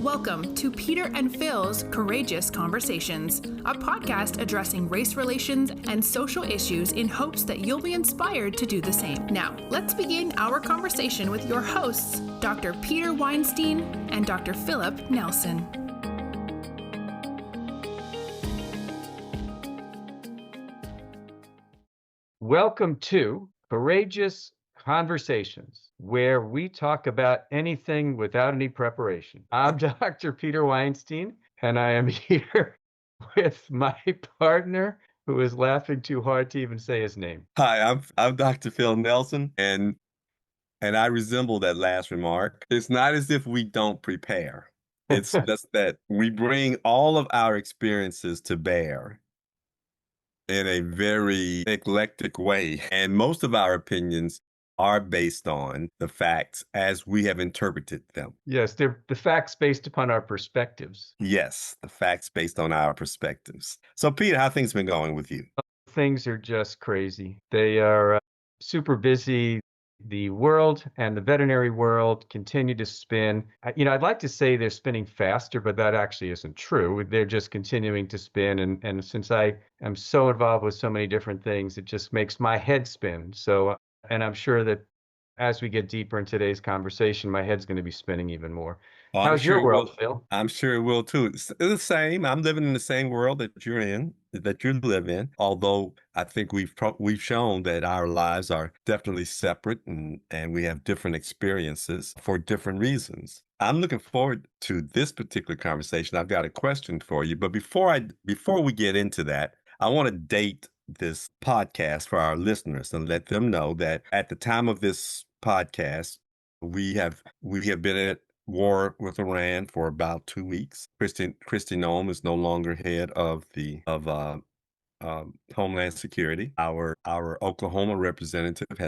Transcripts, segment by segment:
Welcome to Peter and Phil's Courageous Conversations, a podcast addressing race relations and social issues in hopes that you'll be inspired to do the same. Now, let's begin our conversation with your hosts, Dr. Peter Weinstein and Dr. Philip Nelson. Welcome to Courageous Conversations, where we talk about anything without any preparation. I'm Dr. Peter Weinstein, and I am here with my partner, who is laughing too hard to even say his name. Hi, I'm Dr. Phil Nelson, and I resemble that last remark. It's not as if we don't prepare. It's just that we bring all of our experiences to bear in a very eclectic way, and most of our opinions are based on the facts as we have interpreted them. Yes, they're the facts based upon our perspectives. Yes, the facts based on our perspectives. So, Peter, how things been going with you? Things are just crazy. They are super busy. The world and the veterinary world continue to spin. I'd like to say they're spinning faster, but that actually isn't true. They're just continuing to spin. And since I am so involved with so many different things, it just makes my head spin. So, and I'm sure that as we get deeper in today's conversation, my head's going to be spinning even more. Oh, How's your world, Phil? I'm sure it will too. It's the same. I'm living in the same world that you're in, that you live in. Although I think we've shown that our lives are definitely separate and we have different experiences for different reasons. I'm looking forward to this particular conversation. I've got a question for you, but before we get into that, I want to date this podcast for our listeners and let them know that at the time of this podcast, we have been at war with Iran for about 2 weeks. Kristi Noem is no longer head of Homeland Security. Our Oklahoma representative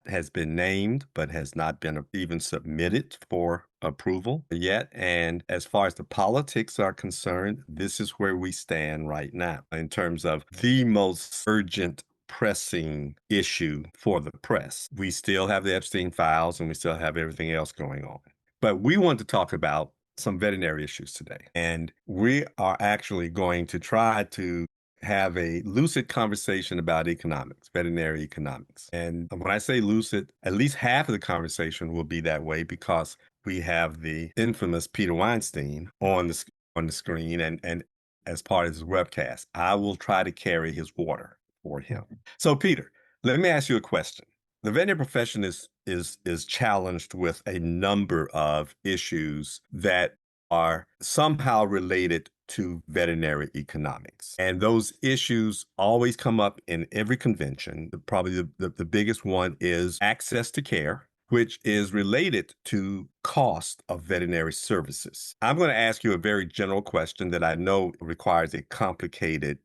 has been named, but has not been even submitted for approval yet. And as far as the politics are concerned, this is where we stand right now in terms of the most urgent pressing issue for the press. We still have the Epstein files and we still have everything else going on. But we want to talk about some veterinary issues today. And we are actually going to try to have a lucid conversation about economics, veterinary economics. And when I say lucid, at least half of the conversation will be that way because we have the infamous Peter Weinstein on the screen and as part of his webcast. I will try to carry his water for him. So, Peter, let me ask you a question. The veterinary profession is challenged with a number of issues that are somehow related to veterinary economics. And those issues always come up in every convention. Probably the biggest one is access to care, which is related to cost of veterinary services. I'm going to ask you a very general question that I know requires a complicated,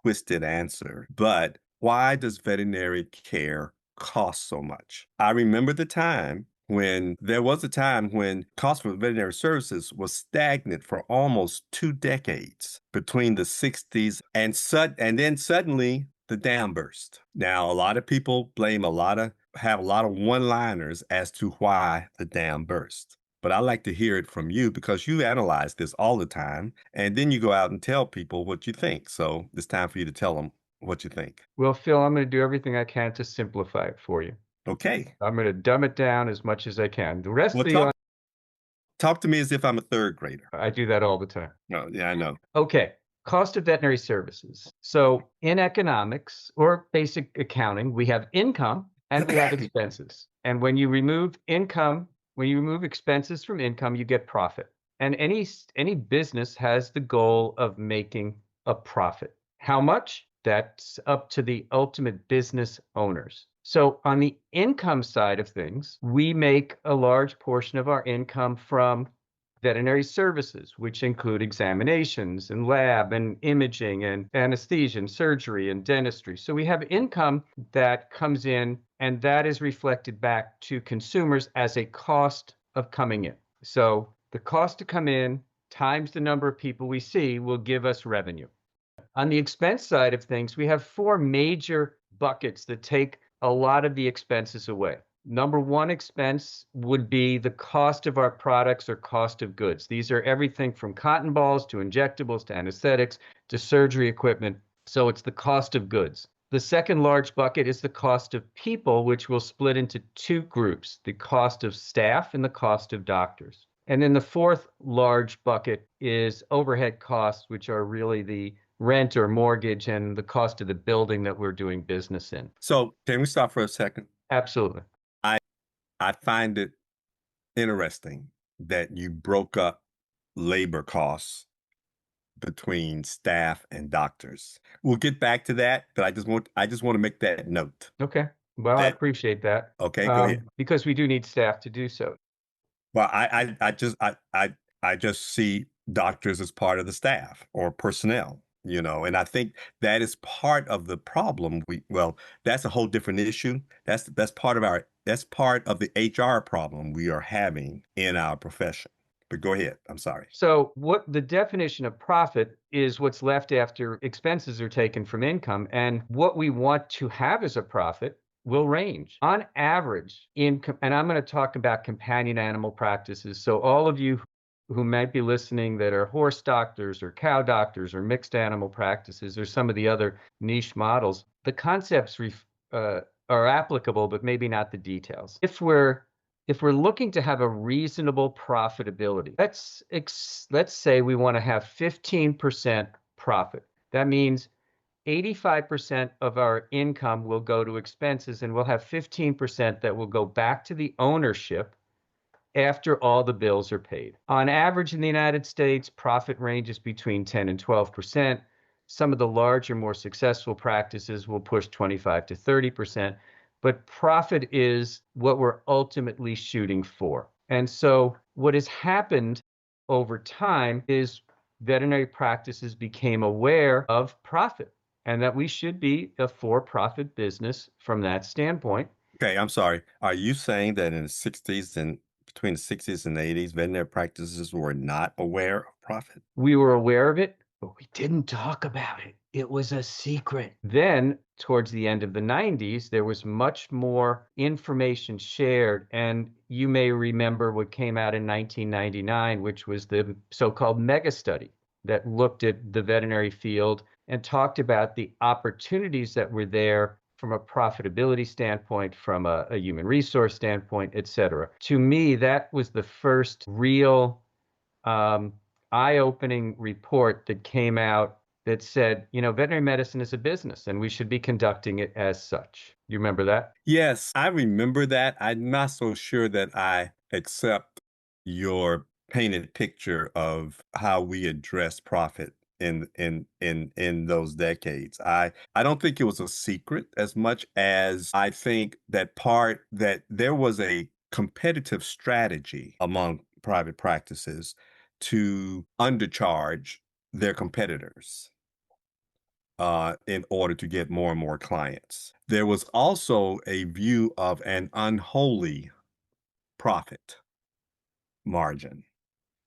twisted answer, but why does veterinary care cost so much? I remember there was a time when cost for veterinary services was stagnant for almost 2 decades between the 60s and then suddenly the dam burst. Now, a lot of people have a lot of one-liners as to why the dam burst. But I like to hear it from you because you analyze this all the time, and then you go out and tell people what you think. So it's time for you to tell them what you think. Well, Phil, I'm going to do everything I can to simplify it for you. Okay. I'm going to dumb it down as much as I can. The rest of Talk to me as if I'm a third grader. I do that all the time. Oh, yeah, I know. Okay. Cost of veterinary services. So in economics or basic accounting, we have income and we have expenses. And when you remove expenses from income, you get profit. And any business has the goal of making a profit. How much? That's up to the ultimate business owners. So on the income side of things, we make a large portion of our income from veterinary services, which include examinations and lab and imaging and anesthesia and surgery and dentistry. So we have income that comes in and that is reflected back to consumers as a cost of coming in. So the cost to come in times the number of people we see will give us revenue. On the expense side of things, we have 4 major buckets that take a lot of the expenses away. Number one expense would be the cost of our products or cost of goods. These are everything from cotton balls to injectables to anesthetics to surgery equipment. So it's the cost of goods. The second large bucket is the cost of people, which will split into two groups, the cost of staff and the cost of doctors. And then the fourth large bucket is overhead costs, which are really the rent or mortgage and the cost of the building that we're doing business in. So can we stop for a second? Absolutely. I find it interesting that you broke up labor costs between staff and doctors. We'll get back to that, but I just want to make that note. Okay. Well, I That appreciate that. okay, go ahead. Because we do need staff to do so. Well, I just see doctors as part of the staff or personnel, and I think that is part of the problem. That's a whole different issue. That's part of the HR problem we are having in our profession. But go ahead. I'm sorry. So, what the definition of profit is what's left after expenses are taken from income. And what we want to have as a profit will range. On average, and I'm going to talk about companion animal practices. So, all of you who might be listening that are horse doctors or cow doctors or mixed animal practices or some of the other niche models, the concepts are applicable, but maybe not the details. If we're looking to have a reasonable profitability, let's say we want to have 15% profit. That means 85% of our income will go to expenses, and we'll have 15% that will go back to the ownership after all the bills are paid. On average in the United States, profit ranges between 10 and 12%. Some of the larger, more successful practices will push 25 to 30%, but profit is what we're ultimately shooting for. And so what has happened over time is veterinary practices became aware of profit and that we should be a for-profit business from that standpoint. Okay, I'm sorry. Are you saying that in the 60s and between the 60s and the 80s, veterinary practices were not aware of profit? We were aware of it, but we didn't talk about it. It was a secret. Then, towards the end of the 90s, there was much more information shared. And you may remember what came out in 1999, which was the so-called mega study that looked at the veterinary field and talked about the opportunities that were there from a profitability standpoint, from a human resource standpoint, et cetera. To me, that was the first real eye-opening report that came out that said, veterinary medicine is a business and we should be conducting it as such. You remember that? Yes, I remember that. I'm not so sure that I accept your painted picture of how we address profit in those decades. I don't think it was a secret as much as I think that there was a competitive strategy among private practices to undercharge their competitors in order to get more and more clients. There was also a view of an unholy profit margin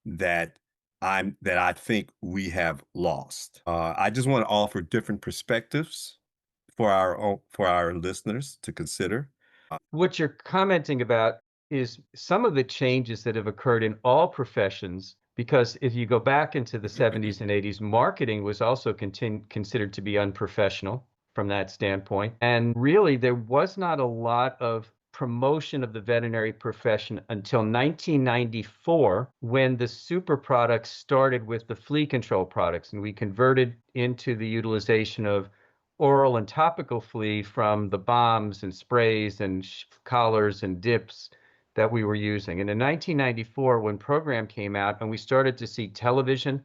that I think we have lost. I just want to offer different perspectives for our listeners to consider. What you're commenting about is some of the changes that have occurred in all professions, because if you go back into the 70s and 80s, marketing was also considered to be unprofessional from that standpoint. And really, there was not a lot of promotion of the veterinary profession until 1994, when the super products started with the flea control products, and we converted into the utilization of oral and topical flea from the bombs and sprays and collars and dips that we were using. And in 1994, when program came out and we started to see television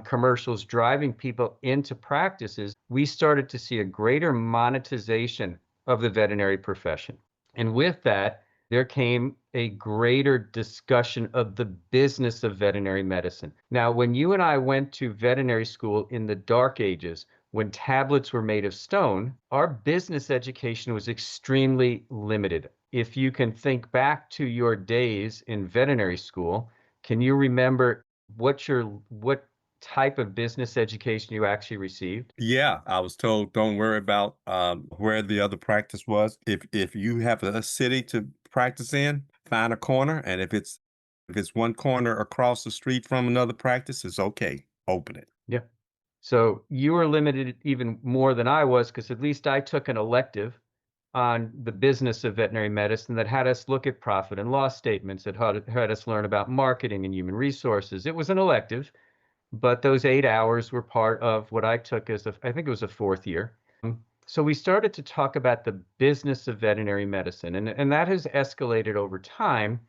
commercials driving people into practices, we started to see a greater monetization of the veterinary profession. And with that, there came a greater discussion of the business of veterinary medicine. Now, when you and I went to veterinary school in the dark ages, when tablets were made of stone, our business education was extremely limited. If you can think back to your days in veterinary school, can you remember what type of business education you actually received? Yeah, I was told don't worry about where the other practice was. If you have a city to practice in, find a corner, and if it's one corner across the street from another practice, it's okay. Open it. Yeah. So you were limited even more than I was, because at least I took an elective on the business of veterinary medicine that had us look at profit and loss statements, that had us learn about marketing and human resources. It was an elective, but those 8 hours were part of what I took as I think it was a fourth year. So we started to talk about the business of veterinary medicine, and that has escalated over time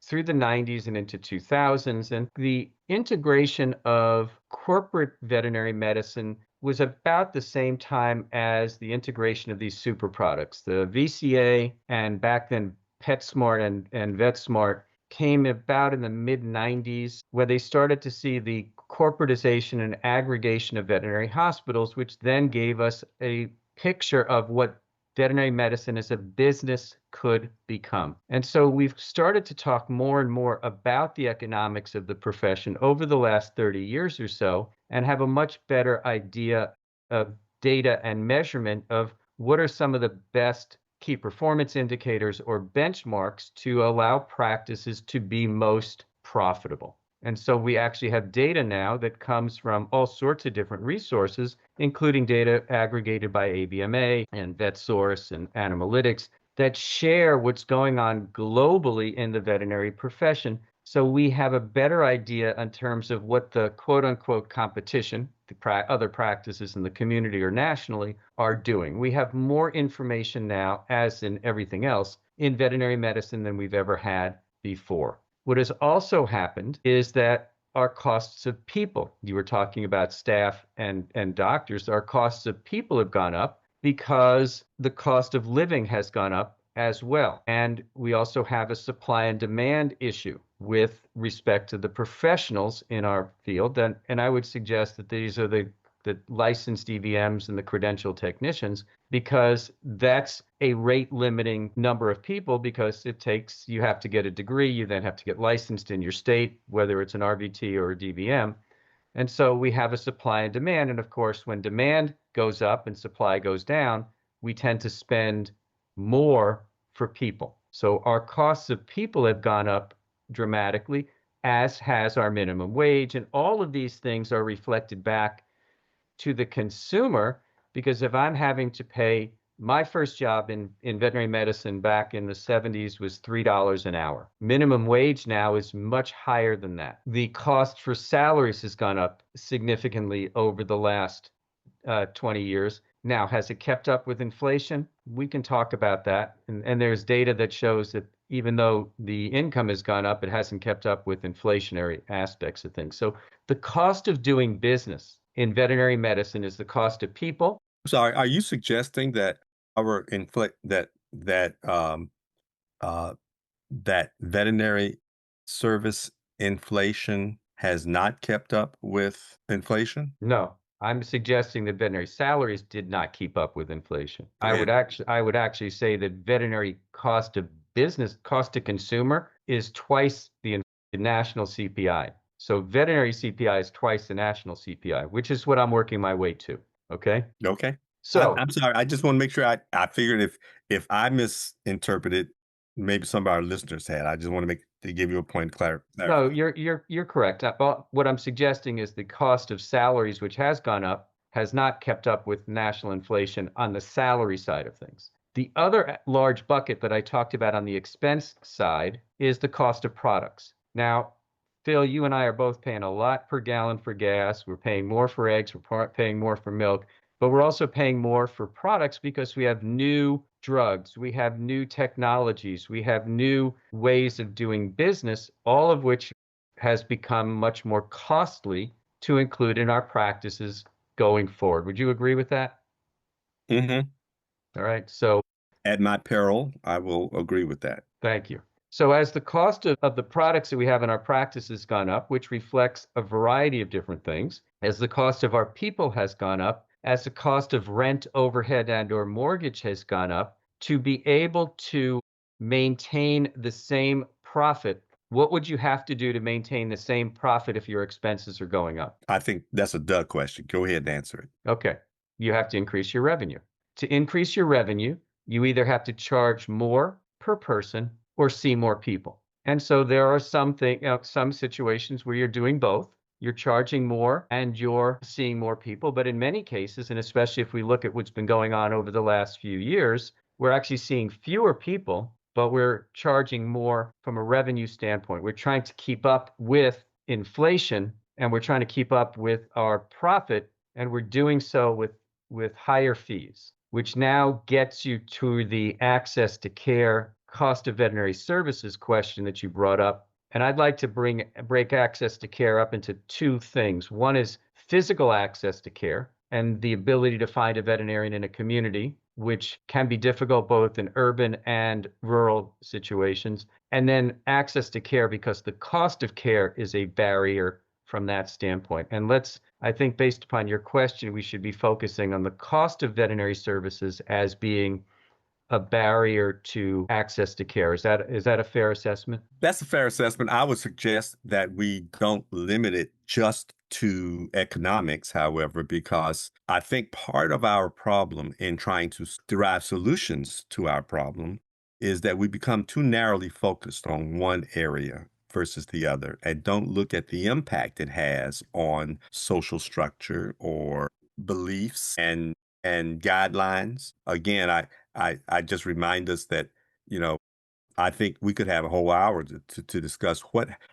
through the 90s and into 2000s. And the integration of corporate veterinary medicine was about the same time as the integration of these super products. The VCA and back then PetSmart and VetSmart came about in the mid 90s, where they started to see the corporatization and aggregation of veterinary hospitals, which then gave us a picture of what veterinary medicine as a business could become. And so we've started to talk more and more about the economics of the profession over the last 30 years or so, and have a much better idea of data and measurement of what are some of the best key performance indicators or benchmarks to allow practices to be most profitable. And so we actually have data now that comes from all sorts of different resources, including data aggregated by AVMA and VetSource and Animalytics, that share what's going on globally in the veterinary profession. So we have a better idea in terms of what the quote unquote competition, the other practices in the community or nationally, are doing. We have more information now, as in everything else, in veterinary medicine than we've ever had before. What has also happened is that our costs of people, you were talking about staff and doctors, our costs of people have gone up because the cost of living has gone up as well. And we also have a supply and demand issue with respect to the professionals in our field. And I would suggest that these are the licensed DVMs and the credentialed technicians, because that's a rate limiting number of people, because you have to get a degree, you then have to get licensed in your state, whether it's an RVT or a DVM. And so we have a supply and demand. And of course, when demand goes up and supply goes down, we tend to spend more for people. So our costs of people have gone up dramatically, as has our minimum wage. And all of these things are reflected back to the consumer, because if I'm having to pay, my first job in veterinary medicine back in the 70s was $3 an hour. Minimum wage now is much higher than that. The cost for salaries has gone up significantly over the last 20 years. Now, has it kept up with inflation? We can talk about that. And there's data that shows that even though the income has gone up, it hasn't kept up with inflationary aspects of things. So the cost of doing business in veterinary medicine is the cost of people. So are you suggesting that our inflict uh, that veterinary service inflation has not kept up with inflation? No, I'm suggesting that veterinary salaries did not keep up with inflation. I would And actually say that veterinary cost of business, cost to consumer, is twice the national CPI. So veterinary CPI is twice the national CPI, which is what I'm working my way to. Okay. okay. So I'm sorry. I just want to make sure I figured if I misinterpreted, maybe some of our listeners had. I just want to give you a point to no, clarify. you're correct. Well, what I'm suggesting is the cost of salaries, which has gone up, has not kept up with national inflation on the salary side of things. The other large bucket that I talked about on the expense side is the cost of products. Now, Phil, you and I are both paying a lot per gallon for gas. We're paying more for eggs. We're paying more for milk, but we're also paying more for products because we have new drugs, we have new technologies, we have new ways of doing business, all of which has become much more costly to include in our practices going forward. Would you agree with that? Hmm. All right. So At my peril, I will agree with that. thank you. So as the cost of the products that we have in our practice has gone up, which reflects a variety of different things, as the cost of our people has gone up, as the cost of rent, overhead, and or mortgage has gone up, to be able to maintain the same profit what would you have to do to maintain the same profit if your expenses are going up? I think that's a Doug question. Go ahead and answer it. Okay. You have to increase your revenue. To increase your revenue, you either have to charge more per person or see more people. And so there are some situations where you're doing both. You're charging more and you're seeing more people. But in many cases, and especially if we look at what's been going on over the last few years, we're actually seeing fewer people, but we're charging more from a revenue standpoint. We're trying to keep up with inflation and we're trying to keep up with our profit, and we're doing so with higher fees, which now gets you to the access to care, cost of veterinary services question that you brought up. And I'd like to break access to care up into two things. One is physical access to care and the ability to find a veterinarian in a community, which can be difficult both in urban and rural situations. And then access to care because the cost of care is a barrier from that standpoint. And I think based upon your question, we should be focusing on the cost of veterinary services as being a barrier to access to care. Is that a fair assessment? That's a fair assessment. I would suggest that we don't limit it just to economics, however, because I think part of our problem in trying to derive solutions to our problem is that we become too narrowly focused on one area versus the other and don't look at the impact it has on social structure or beliefs and guidelines. Again, I just remind us that, you know, I think we could have a whole hour to discuss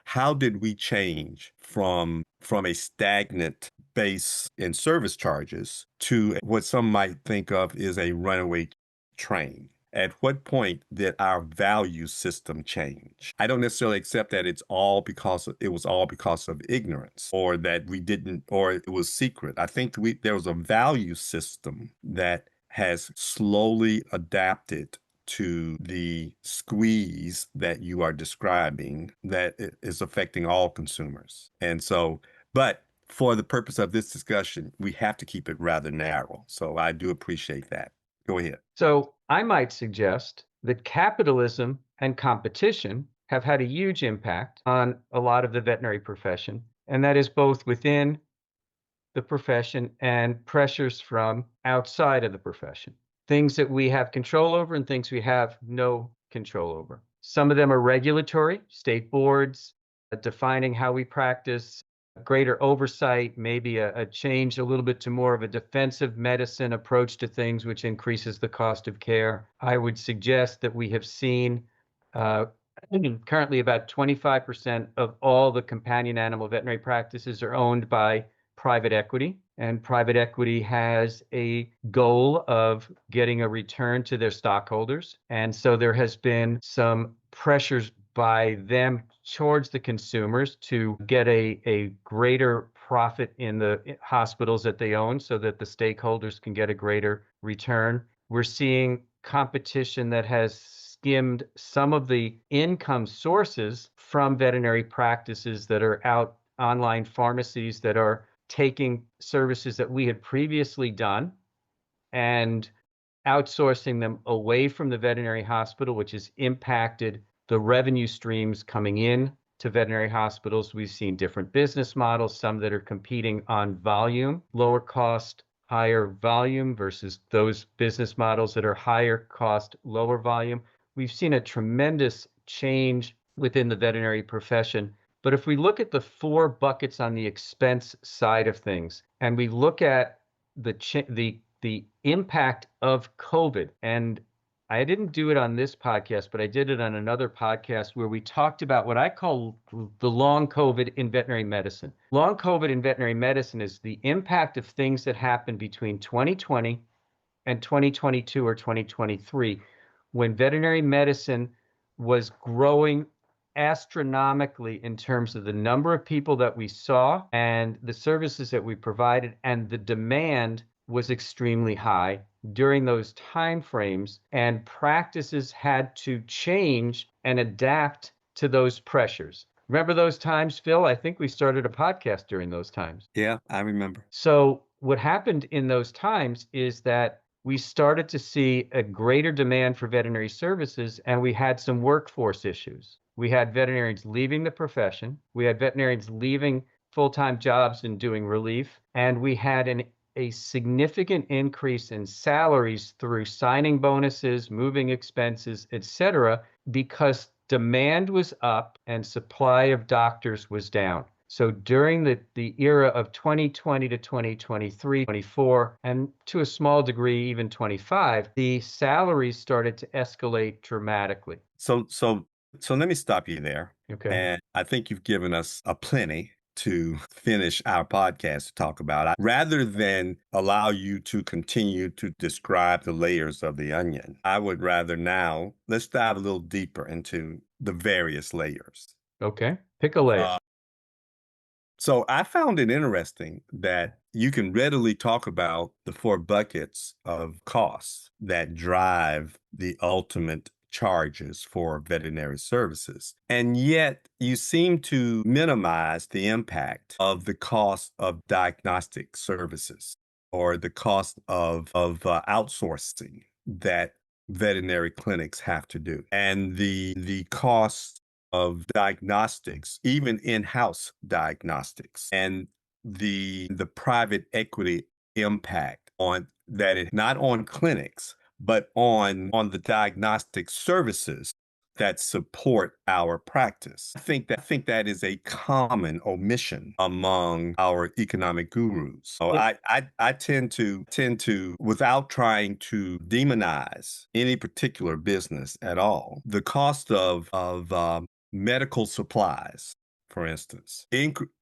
how did we change from a stagnant base in service charges to what some might think of as a runaway train. At what point did our value system change? I don't necessarily accept that it was all because of ignorance or that we didn't, or it was secret. I think there was a value system that has slowly adapted to the squeeze that you are describing that is affecting all consumers. And so, but for the purpose of this discussion, we have to keep it rather narrow. So I do appreciate that. Go ahead. So I might suggest that capitalism and competition have had a huge impact on a lot of the veterinary profession, and that is both within the profession and pressures from outside of the profession. Things that we have control over and things we have no control over. Some of them are regulatory, state boards, defining how we practice, greater oversight, maybe a change a little bit to more of a defensive medicine approach to things, which increases the cost of care. I would suggest that we have seen currently about 25% of all the companion animal veterinary practices are owned by private equity, and private equity has a goal of getting a return to their stockholders. And so there has been some pressures by them towards the consumers to get a greater profit in the hospitals that they own so that the stakeholders can get a greater return. We're seeing competition that has skimmed some of the income sources from veterinary practices that are out, online pharmacies that are taking services that we had previously done and outsourcing them away from the veterinary hospital, which has impacted the revenue streams coming in to veterinary hospitals. We've seen different business models, some that are competing on volume, lower cost, higher volume versus those business models that are higher cost, lower volume. We've seen a tremendous change within the veterinary profession. But if we look at the four buckets on the expense side of things, and we look at the impact of COVID, and I didn't do it on this podcast, but I did it on another podcast where we talked about what I call the long COVID in veterinary medicine. Long COVID in veterinary medicine is the impact of things that happened between 2020 and 2022 or 2023, when veterinary medicine was growing astronomically in terms of the number of people that we saw and the services that we provided, and the demand was extremely high during those time frames, and practices had to change and adapt to those pressures. Remember those times, Phil? I think we started a podcast during those times. Yeah, I remember. So what happened in those times is that we started to see a greater demand for veterinary services, and we had some workforce issues. We had veterinarians leaving the profession. We had veterinarians leaving full-time jobs and doing relief. And we had a significant increase in salaries through signing bonuses, moving expenses, et cetera, because demand was up and supply of doctors was down. So during the era of 2020 to 2023, 24, and to a small degree, even 25, the salaries started to escalate dramatically. So let me stop you there. Okay. And I think you've given us a plenty to finish our podcast to talk about. Rather than allow you to continue to describe the layers of the onion, I would rather now let's dive a little deeper into the various layers. Okay. Pick a layer. So I found it interesting that you can readily talk about the four buckets of costs that drive the ultimate charges for veterinary services. And yet you seem to minimize the impact of the cost of diagnostic services or the cost of outsourcing that veterinary clinics have to do. And the cost of diagnostics, even in-house diagnostics, and the private equity impact on that is not on clinics, but on the diagnostic services that support our practice. I think that is a common omission among our economic gurus. So I tend to without trying to demonize any particular business at all, the cost of medical supplies, for instance,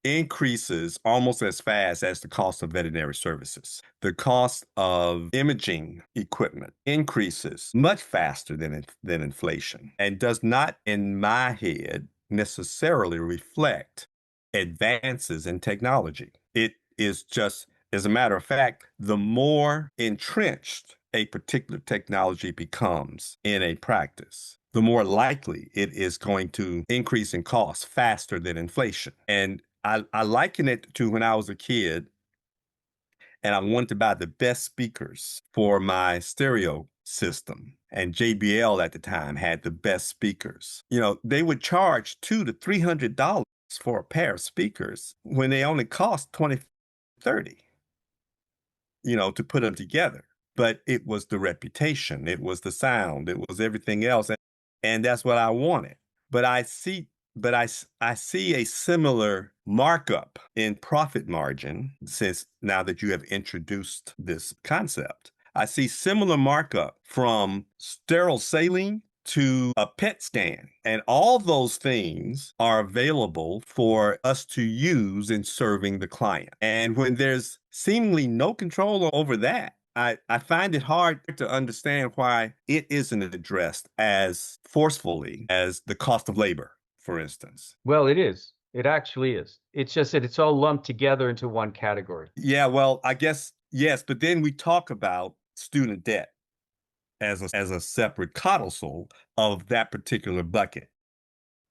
increases almost as fast as the cost of veterinary services. The cost of imaging equipment increases much faster than inflation and does not, in my head, necessarily reflect advances in technology. It is just, as a matter of fact, the more entrenched a particular technology becomes in a practice, the more likely it is going to increase in cost faster than inflation. And I liken it to when I was a kid and I wanted to buy the best speakers for my stereo system. And JBL at the time had the best speakers. You know, they would charge $200 to $300 for a pair of speakers when they only cost $20, $30, to put them together. But it was the reputation, it was the sound, it was everything else. And that's what I wanted. But I see a similar markup in profit margin since now that you have introduced this concept. I see similar markup from sterile saline to a PET scan. And all those things are available for us to use in serving the client. And when there's seemingly no control over that, I find it hard to understand why it isn't addressed as forcefully as the cost of labor, for instance. Well, it is. It actually is. It's just that it's all lumped together into one category. Yeah, well, I guess, yes, but then we talk about student debt as a separate codicil of that particular bucket.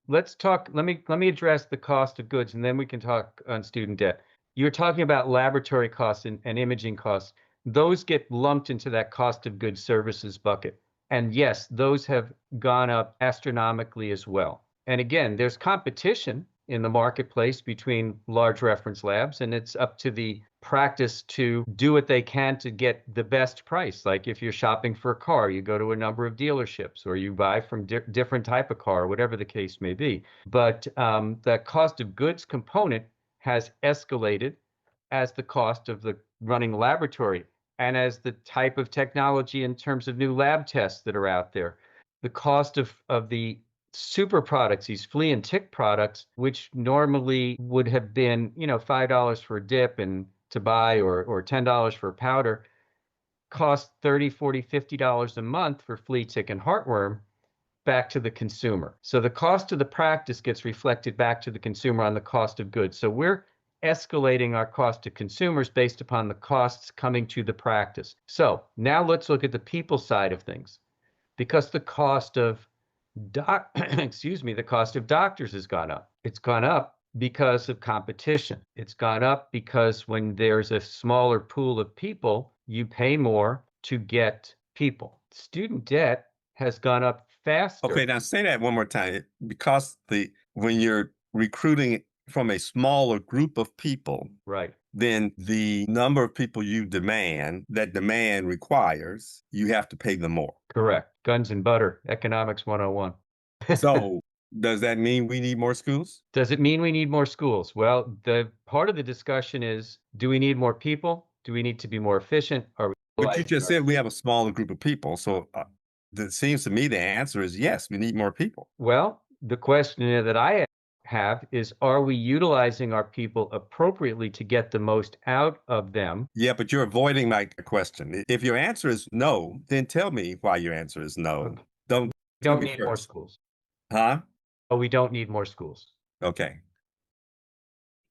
Let's talk. Let me address the cost of goods, and then we can talk on student debt. You're talking about laboratory costs and imaging costs. Those get lumped into that cost of goods services bucket. And yes, those have gone up astronomically as well. And again, there's competition in the marketplace between large reference labs, and it's up to the practice to do what they can to get the best price. Like if you're shopping for a car, you go to a number of dealerships or you buy from different type of car, whatever the case may be. But the cost of goods component has escalated as the cost of the running laboratory and as the type of technology in terms of new lab tests that are out there. The cost of the super products, these flea and tick products, which normally would have been, $5 for a dip and to buy or $10 for a powder, cost $30, $40, $50 a month for flea, tick, and heartworm back to the consumer. So the cost of the practice gets reflected back to the consumer on the cost of goods. So we're escalating our cost to consumers based upon the costs coming to the practice. So now let's look at the people side of things, because the cost of the cost of doctors has gone up. It's gone up because of competition. It's gone up because when there's a smaller pool of people, you pay more to get people. Student debt has gone up faster. Okay, now say that one more time. Because when you're recruiting from a smaller group of people, Right. then the number of people that demand requires, you have to pay them more. Correct. Guns and butter, economics 101. So does that mean we need more schools? Does it mean we need more schools? Well, the part of the discussion is, do we need more people? Do we need to be more efficient? Are we But you utilizing just our- said we have a smaller group of people. So it seems to me the answer is yes, we need more people. Well, the question that I have is, are we utilizing our people appropriately to get the most out of them? Yeah, but you're avoiding my question. If your answer is no, then tell me why your answer is no. Okay. Don't We tell don't me need more first. schools. Huh? Oh, we don't need more schools. Okay.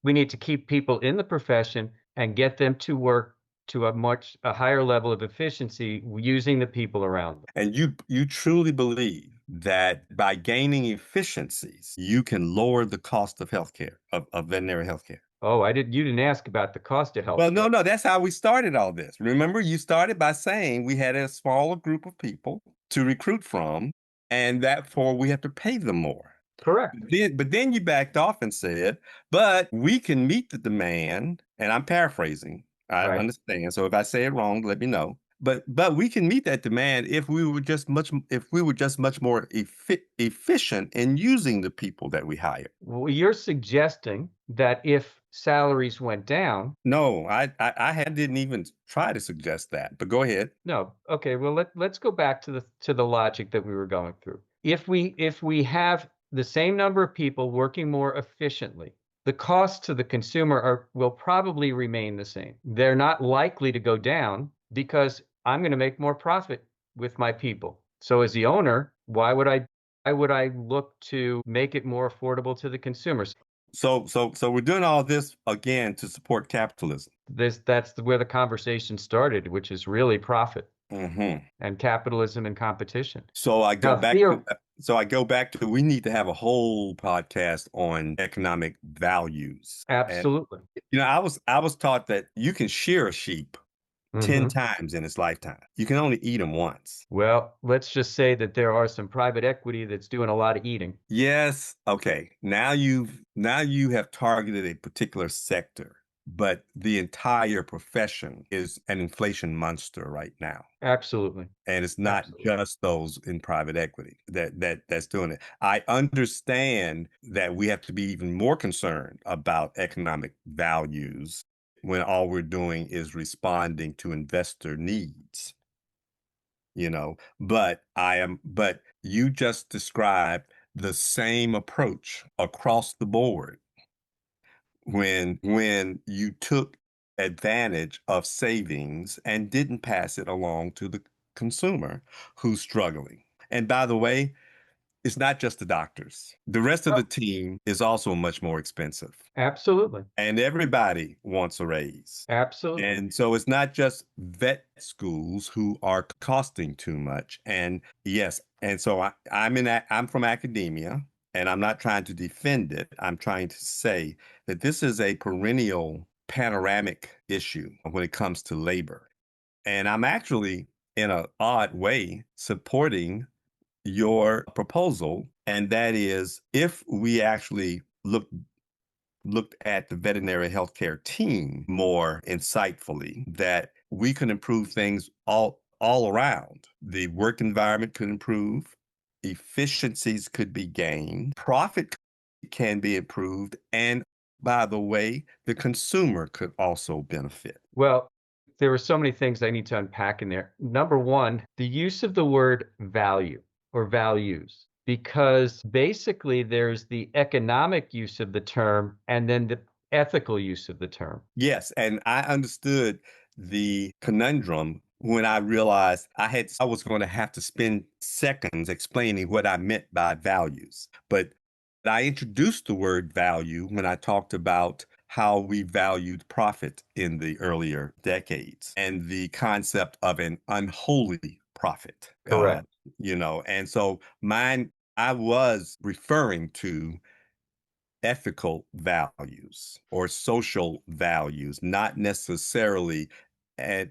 We need to keep people in the profession and get them to work to a higher level of efficiency using the people around them. And you truly believe that by gaining efficiencies, you can lower the cost of healthcare, of veterinary healthcare. Oh, you didn't ask about the cost of Well, healthcare. no, that's how we started all this. Remember, you started by saying we had a smaller group of people to recruit from, and therefore we have to pay them more. Correct. But then you backed off and said, but we can meet the demand, and I'm paraphrasing. I Right. understand. So if I say it wrong, let me know. But we can meet that demand if we were just much more efficient in using the people that we hire. Well, you're suggesting that if salaries went down, No, didn't even try to suggest that. But go ahead. no, okay, well let's go back to the logic that we were going through. If we have the same number of people working more efficiently, the costs to the consumer will probably remain the same. They're not likely to go down because I'm going to make more profit with my people. So as the owner, why would I look to make it more affordable to the consumers? So we're doing all this again to support capitalism. That's where the conversation started, which is really profit Hmm. and capitalism and competition. So I go Now, back to we need to have a whole podcast on economic values. And absolutely. I was taught that you can shear a sheep 10 Hmm. times in its lifetime. You can only eat them once. Well, let's just say that there are some private equity that's doing a lot of eating. Yes. Okay. Now you have targeted a particular sector, but the entire profession is an inflation monster right now. Absolutely. And it's not Absolutely. just those in private equity that's doing it. I understand that we have to be even more concerned about economic values when all we're doing is responding to investor needs, but you just described the same approach across the board when you took advantage of savings and didn't pass it along to the consumer who's struggling. And by the way, it's not just the doctors. The rest of Oh, the team is also much more expensive. absolutely. And everybody wants a raise. Absolutely. And so it's not just vet schools who are costing too much. And yes, and so I'm from academia, and I'm not trying to defend it. I'm trying to say that this is a perennial panoramic issue when it comes to labor. And I'm actually, in an odd way, supporting your proposal, and that is if we actually looked at the veterinary healthcare team more insightfully, that we can improve things all around. The work environment could improve, efficiencies could be gained, profit can be improved, and by the way, the consumer could also benefit. Well, there were so many things I need to unpack in there. Number one, the use of the word value or values, because basically there's the economic use of the term and then the ethical use of the term. Yes, and I understood the conundrum when I realized I was going to have to spend seconds explaining what I meant by values. But I introduced the word value when I talked about how we valued profit in the earlier decades and the concept of an unholy profit. Correct. And so I was referring to ethical values or social values, not necessarily an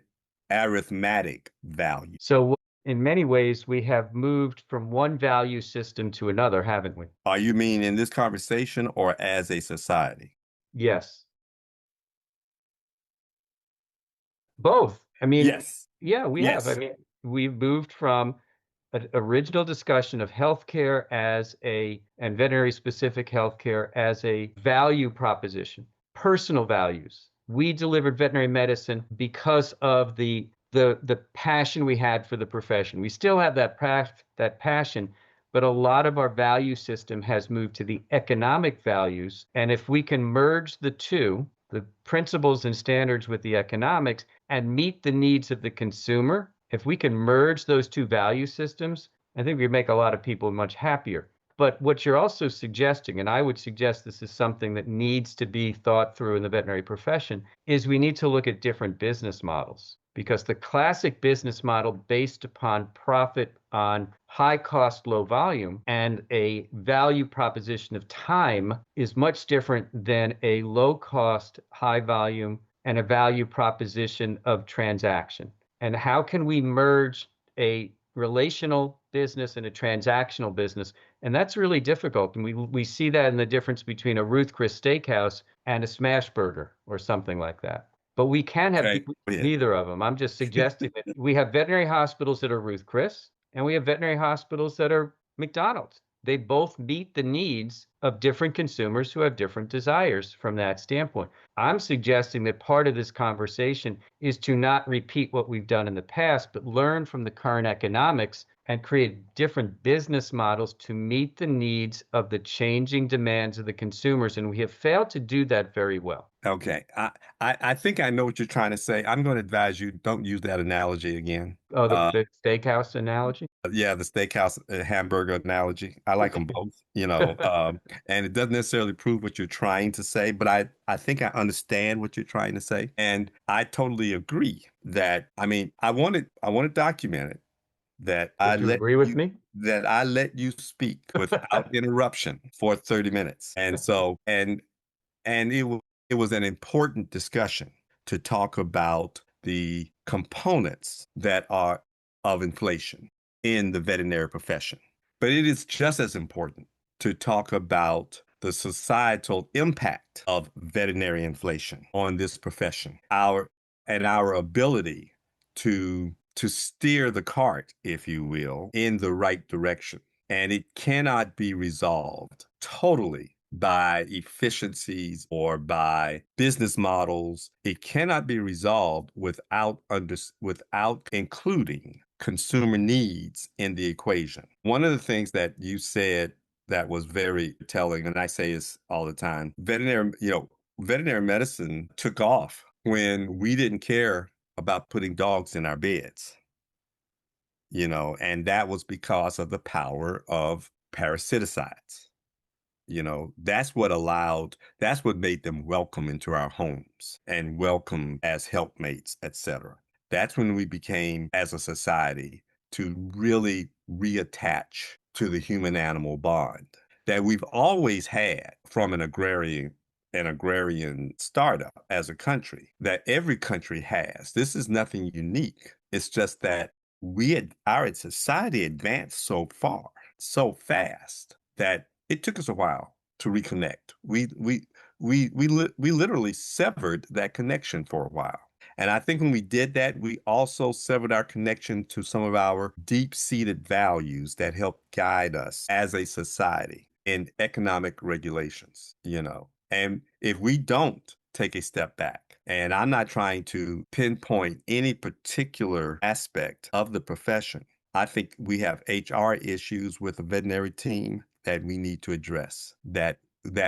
arithmetic value. So in many ways, we have moved from one value system to another, haven't we? Are you mean in this conversation or as a society? Yes. Both. I mean, Yes. yeah, we have. I Yes. mean, we've moved from an original discussion of healthcare as and veterinary specific healthcare as a value proposition, personal values. We delivered veterinary medicine because of the passion we had for the profession. We still have that passion, but a lot of our value system has moved to the economic values. And if we can merge the two, the principles and standards with the economics, and meet the needs of the consumer, if we can merge those two value systems, I think we make a lot of people much happier. But what you're also suggesting, and I would suggest this is something that needs to be thought through in the veterinary profession, is we need to look at different business models. Because the classic business model based upon profit on high cost, low volume, and a value proposition of time is much different than a low cost, high volume, and a value proposition of transaction. And how can we merge a relational business and a transactional business? And that's really difficult. And we see that in the difference between a Ruth Chris Steakhouse and a Smash Burger or something like that. But we can have Okay. Yeah. neither of them. I'm just suggesting that we have veterinary hospitals that are Ruth Chris, and we have veterinary hospitals that are McDonald's. They both meet the needs of different consumers who have different desires from that standpoint. I'm suggesting that part of this conversation is to not repeat what we've done in the past, but learn from the current economics and create different business models to meet the needs of the changing demands of the consumers. And we have failed to do that very well. Okay. I think I know what you're trying to say. I'm going to advise you don't use that analogy again. Oh, the steakhouse analogy? Yeah, the steakhouse hamburger analogy. I like them both, and it doesn't necessarily prove what you're trying to say, but I think I understand what you're trying to say. And I totally agree that, I mean, I want to document it that Would you agree with me? I let you speak without interruption for 30 minutes. And so, and it was an important discussion to talk about the components that are of inflation in the veterinary profession. But it is just as important to talk about the societal impact of veterinary inflation on this profession, our ability to steer the cart, if you will, in the right direction. And it cannot be resolved totally by efficiencies or by business models. It cannot be resolved without including consumer needs in the equation. One of the things that you said that was very telling, and I say this all the time, veterinary medicine took off when we didn't care about putting dogs in our beds, and that was because of the power of parasiticides. That's what made them welcome into our homes and welcome as helpmates, etc. That's when we became, as a society, to really reattach to the human animal bond that we've always had from an agrarian startup as a country, that every country has. This is nothing unique. It's just that our society advanced so far, so fast, that it took us a while to reconnect. We literally severed that connection for a while. And I think when we did that, we also severed our connection to some of our deep-seated values that help guide us as a society in economic regulations. And if we don't take a step back, and I'm not trying to pinpoint any particular aspect of the profession, I think we have HR issues with a veterinary team that we need to address that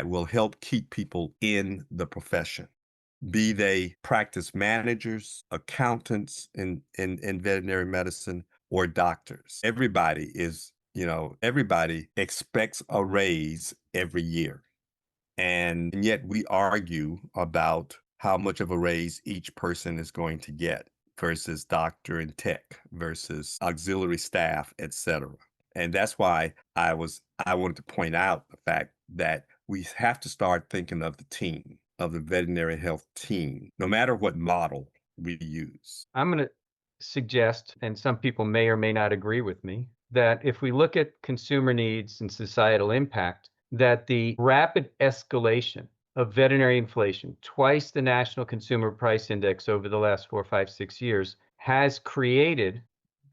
will help keep people in the profession, be they practice managers, accountants in veterinary medicine, or doctors. Everybody expects a raise every year. And yet we argue about how much of a raise each person is going to get versus doctor and tech versus auxiliary staff, etc. And that's why I wanted to point out the fact that we have to start thinking of the veterinary health team, no matter what model we use. I'm going to suggest, and some people may or may not agree with me, that if we look at consumer needs and societal impact, that the rapid escalation of veterinary inflation, twice the National Consumer Price Index over the last 4, 5, 6 years, has created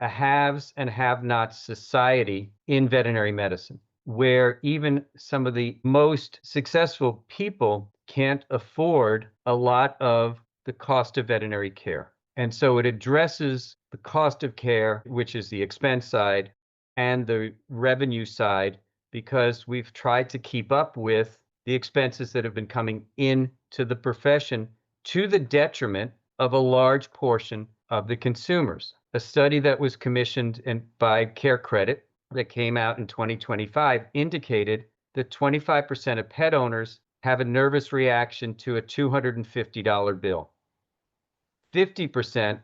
a haves and have-nots society in veterinary medicine, where even some of the most successful people can't afford a lot of the cost of veterinary care. And so it addresses the cost of care, which is the expense side, and the revenue side, because we've tried to keep up with the expenses that have been coming into the profession to the detriment of a large portion of the consumers. A study that was commissioned by Care Credit that came out in 2025 indicated that 25% of pet owners have a nervous reaction to a $250 bill. 50%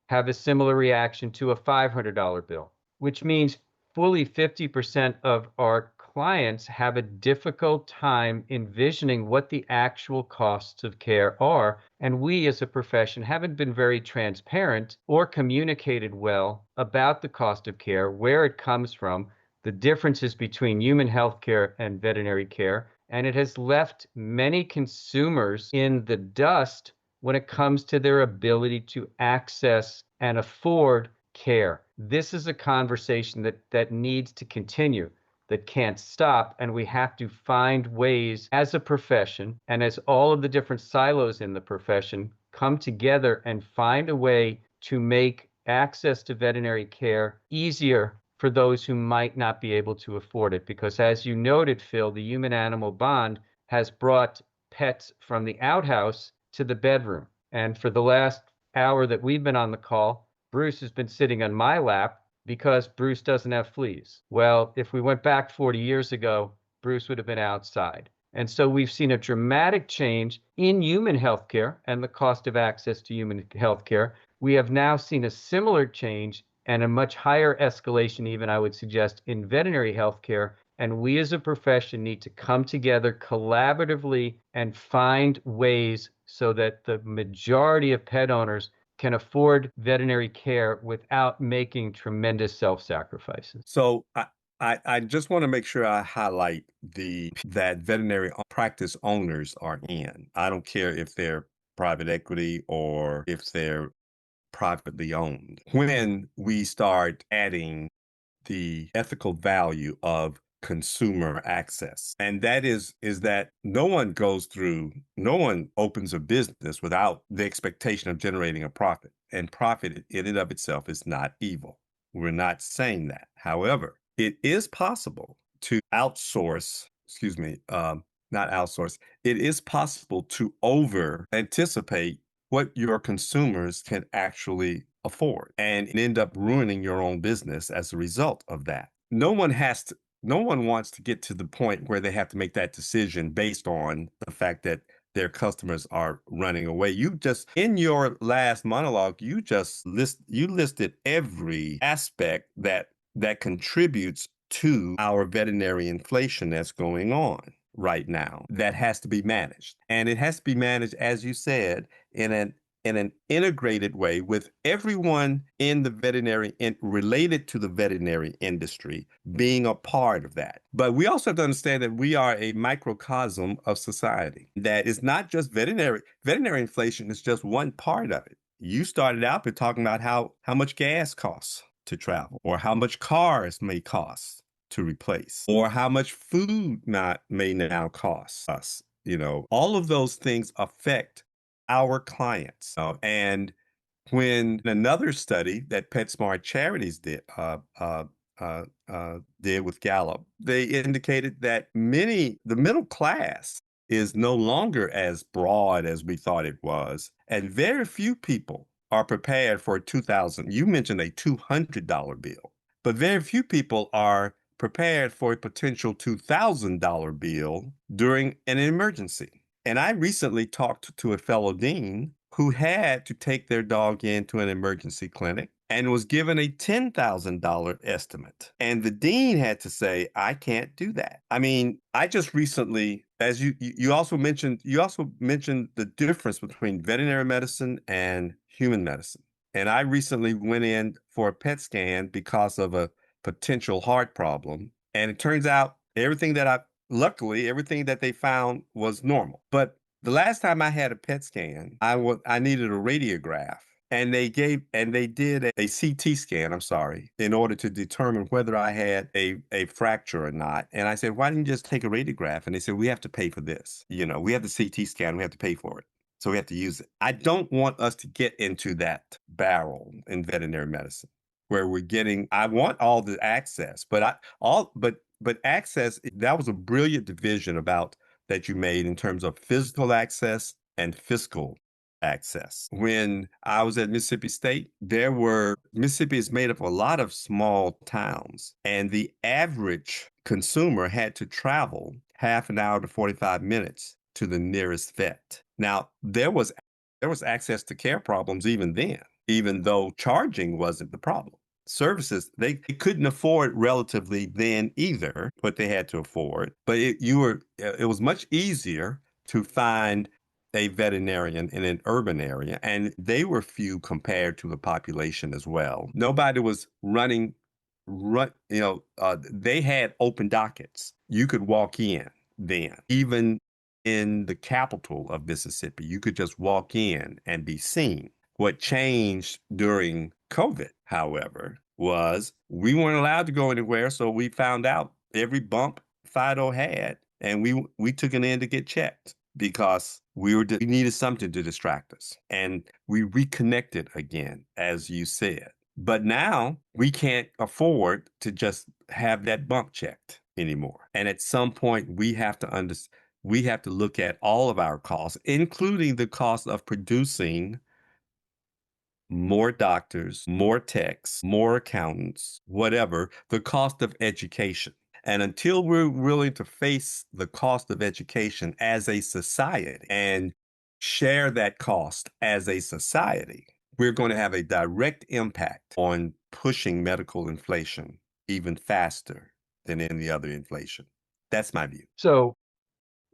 have a similar reaction to a $500 bill, which means fully 50% of our clients have a difficult time envisioning what the actual costs of care are. And we as a profession haven't been very transparent or communicated well about the cost of care, where it comes from, the differences between human health care and veterinary care. And it has left many consumers in the dust when it comes to their ability to access and afford care. This is a conversation that needs to continue, that can't stop, and we have to find ways as a profession and as all of the different silos in the profession come together and find a way to make access to veterinary care easier for those who might not be able to afford it. Because as you noted, Phil, the human-animal bond has brought pets from the outhouse to the bedroom. And for the last hour that we've been on the call, Bruce has been sitting on my lap because Bruce doesn't have fleas. Well, if we went back 40 years ago, Bruce would have been outside. And so we've seen a dramatic change in human healthcare and the cost of access to human healthcare. We have now seen a similar change and a much higher escalation, even I would suggest, in veterinary healthcare. And we as a profession need to come together collaboratively and find ways so that the majority of pet owners can afford veterinary care without making tremendous self-sacrifices. So I just want to make sure I highlight that veterinary practice owners are in. I don't care if they're private equity or if they're privately owned. When we start adding the ethical value of consumer access. And that is that no one opens a business without the expectation of generating a profit. And profit in and of itself is not evil. We're not saying that. However, it is possible to not outsource. It is possible to over anticipate what your consumers can actually afford and end up ruining your own business as a result of that. No one wants to get to the point where they have to make that decision based on the fact that their customers are running away. You just, in your last monologue, you listed every aspect that contributes to our veterinary inflation that's going on right now that has to be managed. And it has to be managed, as you said, in an integrated way with everyone in the related to the veterinary industry being a part of that. But we also have to understand that we are a microcosm of society. That is not just veterinary. Veterinary inflation is just one part of it. You started out by talking about how much gas costs to travel, or how much cars may cost to replace, or how much food may now cost us. All of those things affect our clients. And when another study that PetSmart Charities did with Gallup, they indicated that the middle class is no longer as broad as we thought it was, and very few people are prepared for you mentioned a $200 bill, but very few people are prepared for a potential $2,000 bill during an emergency. And I recently talked to a fellow dean who had to take their dog into an emergency clinic and was given a $10,000 estimate. And the dean had to say, I can't do that. I mean, I just recently, as you also mentioned the difference between veterinary medicine and human medicine. And I recently went in for a PET scan because of a potential heart problem. And it turns out luckily, everything that they found was normal. But the last time I had a PET scan, I needed a radiograph. And they did a CT scan, I'm sorry, in order to determine whether I had a fracture or not. And I said, why didn't you just take a radiograph? And they said, we have to pay for this. We have the CT scan, we have to pay for it. So we have to use it. I don't want us to get into that barrel in veterinary medicine where I want all the access, but access, that was a brilliant division about that you made in terms of physical access and fiscal access. When I was at Mississippi State, Mississippi is made up of a lot of small towns, and the average consumer had to travel half an hour to 45 minutes to the nearest vet. Now, there was access to care problems even then, even though charging wasn't the problem. Services, they couldn't afford relatively then either, but they had to afford. But it was much easier to find a veterinarian in an urban area, and they were few compared to the population as well. Nobody was they had open dockets. You could walk in then, even in the capital of Mississippi, you could just walk in and be seen. What changed during COVID, however, was we weren't allowed to go anywhere, so we found out every bump Fido had, and we took it in to get checked because we needed something to distract us, and we reconnected again, as you said. But now we can't afford to just have that bump checked anymore. And at some point, we have to look at all of our costs, including the cost of producing more doctors, more techs, more accountants, whatever, the cost of education. And until we're willing to face the cost of education as a society and share that cost as a society, we're going to have a direct impact on pushing medical inflation even faster than any other inflation. That's my view. So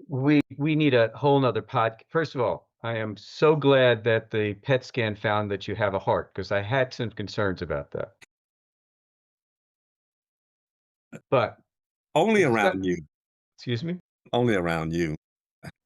we need a whole nother pod. First of all, I am so glad that the PET scan found that you have a heart because I had some concerns about that. But Only the discuss- around you. excuse me. Only around you.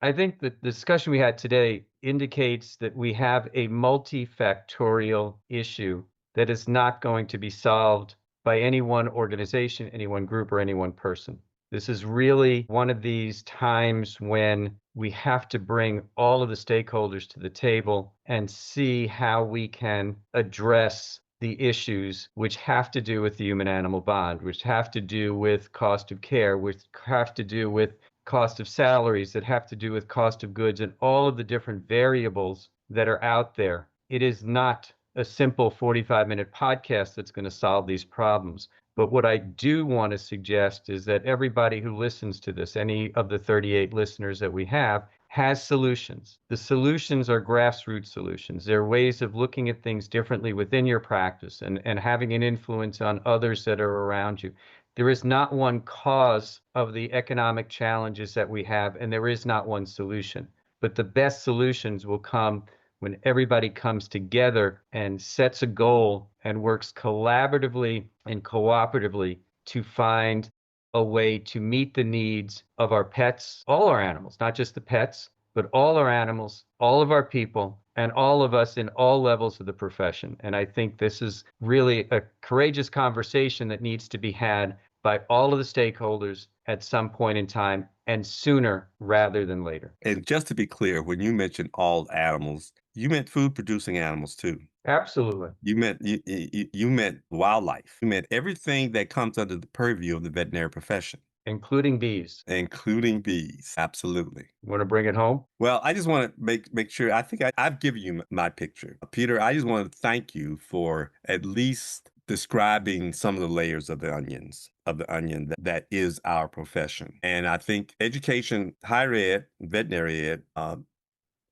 I think that the discussion we had today indicates that we have a multifactorial issue that is not going to be solved by any one organization, any one group, or any one person. This is really one of these times when we have to bring all of the stakeholders to the table and see how we can address the issues which have to do with the human animal bond, which have to do with cost of care, which have to do with cost of salaries, that have to do with cost of goods, and all of the different variables that are out there. It is not a simple 45-minute podcast that's going to solve these problems. But what I do want to suggest is that everybody who listens to this, any of the 38 listeners that we have, has solutions. The solutions are grassroots solutions. They're ways of looking at things differently within your practice and having an influence on others that are around you. There is not one cause of the economic challenges that we have, and there is not one solution. But the best solutions will come when everybody comes together and sets a goal and works collaboratively and cooperatively to find a way to meet the needs of our pets, all our animals, not just the pets, but all our animals, all of our people, and all of us in all levels of the profession. And I think this is really a courageous conversation that needs to be had by all of the stakeholders at some point in time, and sooner rather than later. And just to be clear, when you mentioned all animals, you meant food producing animals too. Absolutely. You meant wildlife. You meant everything that comes under the purview of the veterinary profession, Including bees. including bees. Absolutely. Want to bring it home? Well, I just want to make sure. I think I've given you my picture, Peter. I just want to thank you for at least describing some of the layers of the onion that is our profession. And I think education, higher ed, veterinary ed,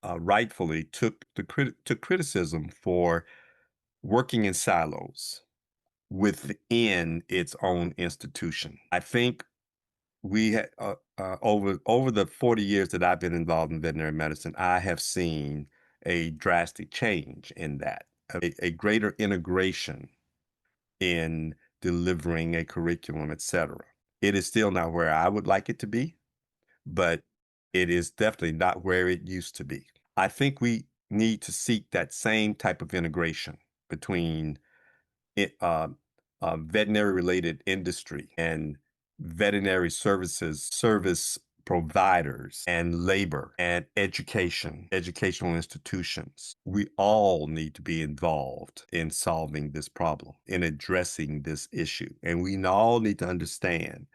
rightfully took criticism for working in silos within its own institution. I think we had over the 40 years that I've been involved in veterinary medicine, I have seen a drastic change in that. a greater integration in delivering a curriculum, etc. It is still not where I would like it to be, but it is definitely not where it used to be. I think we need to seek that same type of integration between veterinary related industry and veterinary service providers and labor and educational institutions. We all need to be involved in solving this problem, in addressing this issue. And we all need to understand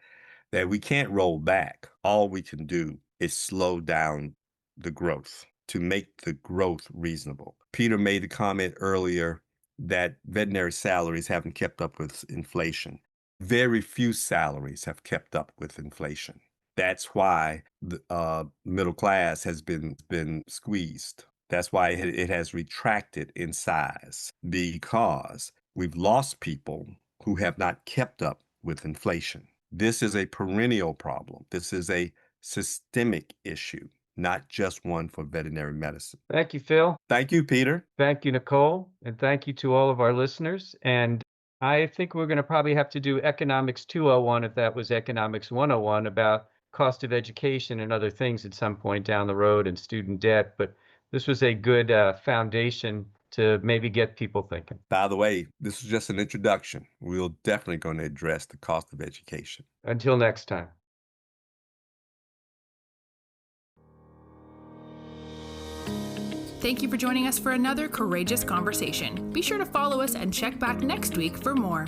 that we can't roll back. All we can do is slow down the growth to make the growth reasonable. Peter made the comment earlier that veterinary salaries haven't kept up with inflation. Very few salaries have kept up with inflation. That's why the middle class has been squeezed. That's why it has retracted in size, because we've lost people who have not kept up with inflation. This is a perennial problem. This is a systemic issue, not just one for veterinary medicine. Thank you, Phil. Thank you, Peter. Thank you, Nicole. And thank you to all of our listeners. And I think we're going to probably have to do Economics 201 if that was Economics 101 about cost of education and other things at some point down the road and student debt. But this was a good foundation to maybe get people thinking. By the way, this is just an introduction. We're definitely going to address the cost of education. Until next time. Thank you for joining us for another courageous conversation. Be sure to follow us and check back next week for more.